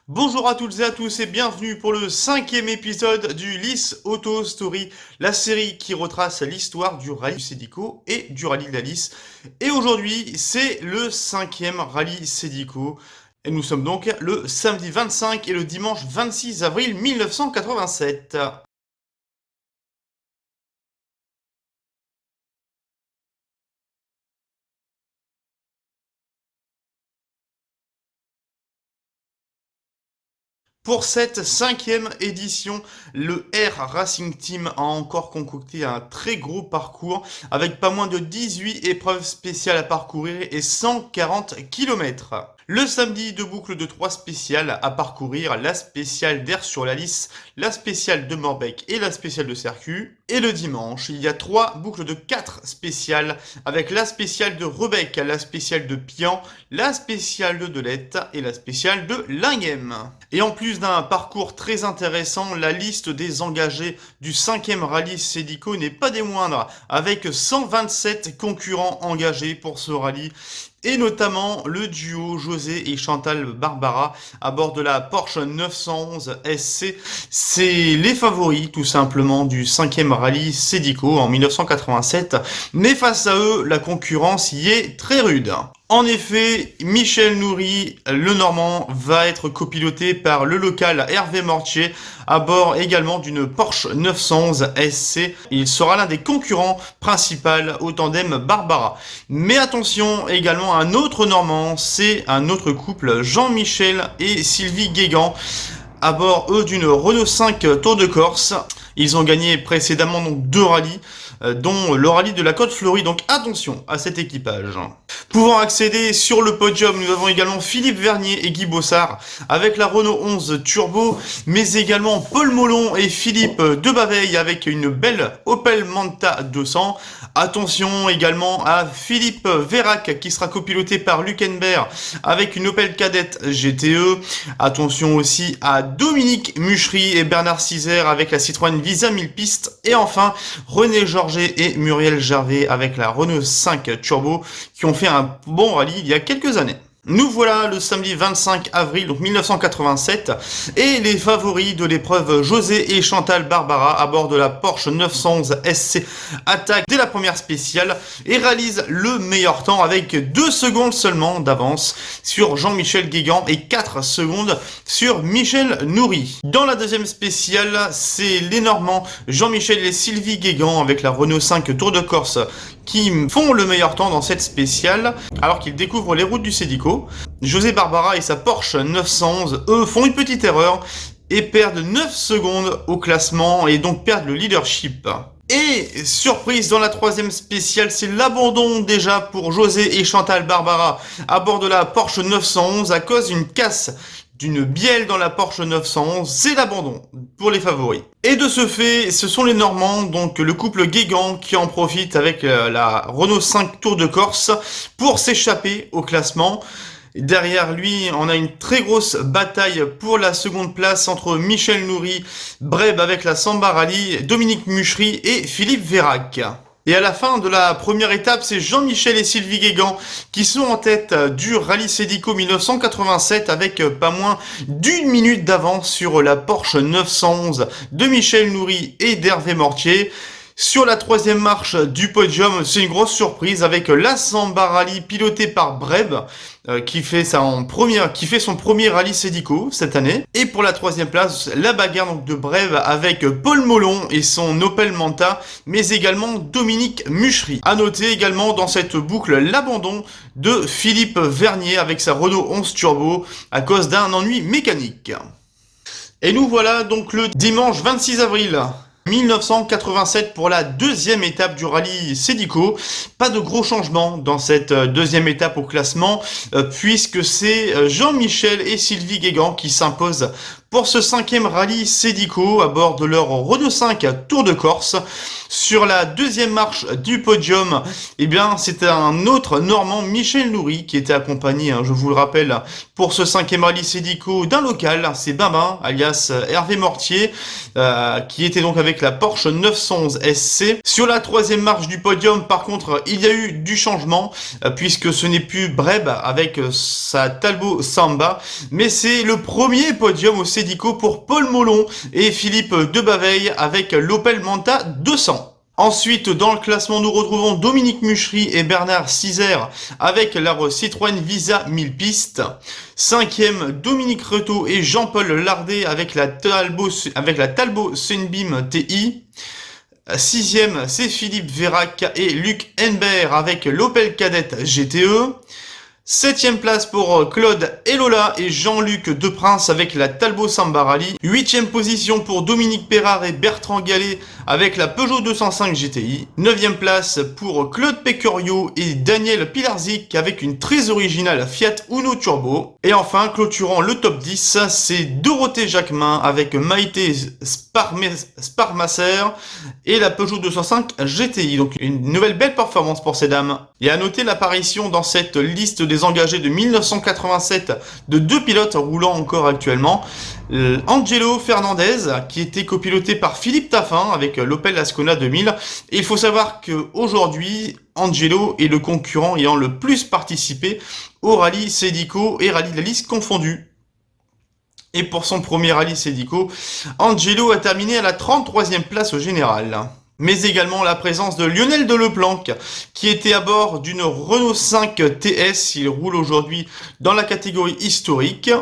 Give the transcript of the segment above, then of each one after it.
Bonjour à toutes et à tous et bienvenue pour le 5e épisode du Lice Auto Story, la série qui retrace l'histoire du rallye Cedico et du rallye de la Lice. Et aujourd'hui, c'est le 5e rallye Cedico. Et nous sommes donc le samedi 25 et le dimanche 26 avril 1987. Pour cette 5e édition, le R Racing Team a encore concocté un très gros parcours avec pas moins de 18 épreuves spéciales à parcourir et 140 km. Le samedi, deux boucles de 3 spéciales à parcourir, la spéciale d'Air sur la Lys, la spéciale de Morbec et la spéciale de Sercu. Et le dimanche, il y a 3 boucles de 4 spéciales avec la spéciale de Rebec, la spéciale de Pian, la spéciale de Delette et la spéciale de Linghem. Et en plus d'un parcours très intéressant, la liste des engagés du 5e rallye Cedico n'est pas des moindres, avec 127 concurrents engagés pour ce rallye, et notamment le duo José et Chantal Barbara à bord de la Porsche 911 SC. C'est les favoris tout simplement du 5e rallye Cedico en 1987, mais face à eux, la concurrence y est très rude. En effet, Michel Nourry, le Normand, va être copiloté par le local Hervé Mortier à bord également d'une Porsche 911 SC. Il sera l'un des concurrents principaux au tandem Barbara. Mais attention également à un autre Normand, c'est un autre couple, Jean-Michel et Sylvie Guégan, à bord eux d'une Renault 5 Tour de Corse. Ils ont gagné précédemment donc 2 rallyes, dont le rallye de la Côte Fleurie, donc attention à cet équipage. Pouvant accéder sur le podium, nous avons également Philippe Vernier et Guy Bossard avec la Renault 11 Turbo, mais également Paul Molon et Philippe Debaveille avec une belle Opel Manta 200. Attention également à Philippe Vérac qui sera copiloté par Luc Henbert avec une Opel Kadett GTE. Attention aussi à Dominique Muchery et Bernard Cizer avec la Citroën Visa 1000 pistes. Et enfin René Georget et Muriel Gervais avec la Renault 5 Turbo qui ont fait un bon rallye il y a quelques années. Nous voilà le samedi 25 avril donc 1987 et les favoris de l'épreuve José et Chantal Barbara à bord de la Porsche 911 SC attaquent dès la première spéciale et réalisent le meilleur temps avec 2 secondes seulement d'avance sur Jean-Michel Guégan et 4 secondes sur Michel Nourry. Dans la deuxième spéciale, c'est les Normands Jean-Michel et Sylvie Guégan avec la Renault 5 Tour de Corse qui font le meilleur temps dans cette spéciale alors qu'ils découvrent les routes du Cedico. José Barbara et sa Porsche 911, eux, font une petite erreur et perdent 9 secondes au classement et donc perdent le leadership. Et surprise dans la troisième spéciale, c'est l'abandon déjà pour José et Chantal Barbara à bord de la Porsche 911 à cause d'une casse d'une bielle dans la Porsche 911, c'est l'abandon pour les favoris. Et de ce fait, ce sont les Normands, donc le couple Guégan, qui en profite avec la Renault 5 Tour de Corse pour s'échapper au classement. Derrière lui, on a une très grosse bataille pour la seconde place entre Michel Nourry, Breb avec la Samba Rally, Dominique Muchery et Philippe Vérac. Et à la fin de la première étape, c'est Jean-Michel et Sylvie Guégan qui sont en tête du rallye Cedico 1987 avec pas moins d'1 minute d'avance sur la Porsche 911 de Michel Nourry et d'Hervé Mortier. Sur la troisième marche du podium, c'est une grosse surprise avec la Samba Rally pilotée par Breb qui fait son premier rallye Cedico cette année. Et pour la troisième place, la bagarre donc de Breb avec Paul Molon et son Opel Manta, mais également Dominique Muchery. À noter également dans cette boucle l'abandon de Philippe Vernier avec sa Renault 11 Turbo à cause d'un ennui mécanique. Et nous voilà donc le dimanche 26 avril. 1987 pour la deuxième étape du rallye Cedico. Pas de gros changements dans cette deuxième étape au classement puisque c'est Jean-Michel et Sylvie Guégan qui s'imposent pour ce 5e rallye Cedico à bord de leur Renault 5 Tour de Corse. Sur la deuxième marche du podium, eh bien, c'était un autre Normand, Michel Nourry, qui était accompagné, je vous le rappelle, pour ce 5e rallye Cedico d'un local, c'est Babin, alias Hervé Mortier, qui était donc avec la Porsche 911 SC. Sur la troisième marche du podium, par contre, il y a eu du changement, puisque ce n'est plus Breb avec sa Talbot Samba, mais c'est le premier podium au Cedico pour Paul Molon et Philippe Debaveille avec l'Opel Manta 200. Ensuite, dans le classement, nous retrouvons Dominique Muchery et Bernard Cizer avec leur Citroën Visa 1000 pistes. 5e, Dominique Reto et Jean-Paul Lardet avec la Talbot Sunbeam TI. 6e, c'est Philippe Vérac et Luc Henbert avec l'Opel Kadett GTE. 7e place pour Claude Elola et Jean-Luc Deprince avec la Talbot Samba Rally. 8e position pour Dominique Perrard et Bertrand Gallet avec la Peugeot 205 GTI. 9e place pour Claude Pecorio et Daniel Pilarzik avec une très originale Fiat Uno Turbo. Et enfin, clôturant le top 10, c'est Dorothée Jacquemin avec Maïté Sparmasser et la Peugeot 205 GTI. Donc une nouvelle belle performance pour ces dames. Et à noter l'apparition dans cette liste des engagés de 1987 de 2 pilotes roulant encore actuellement. Angelo Fernandez, qui était copiloté par Philippe Taffin avec l'Opel Ascona 2000. Et il faut savoir qu'aujourd'hui, Angelo est le concurrent ayant le plus participé au rallye Cedico et rallye de la liste confondus. Et pour son premier rallye Cedico, Angelo a terminé à la 33e place au général. Mais également la présence de Lionel Deleplanque, qui était à bord d'une Renault 5 TS. Il roule aujourd'hui dans la catégorie historique.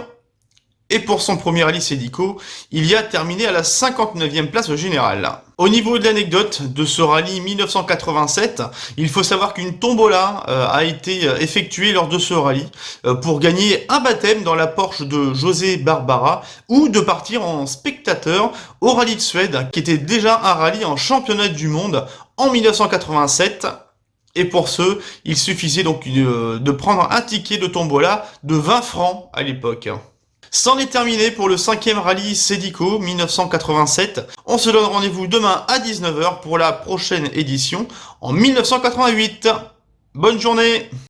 Et pour son premier rallye Cedico, il y a terminé à la 59e place au général. Au niveau de l'anecdote de ce rallye 1987, il faut savoir qu'une tombola a été effectuée lors de ce rallye pour gagner un baptême dans la Porsche de José Barbara ou de partir en spectateur au rallye de Suède, qui était déjà un rallye en championnat du monde en 1987. Et pour ce, il suffisait donc de prendre un ticket de tombola de 20 francs à l'époque. C'en est terminé pour le 5e rallye Cedico 1987. On se donne rendez-vous demain à 19h pour la prochaine édition en 1988. Bonne journée!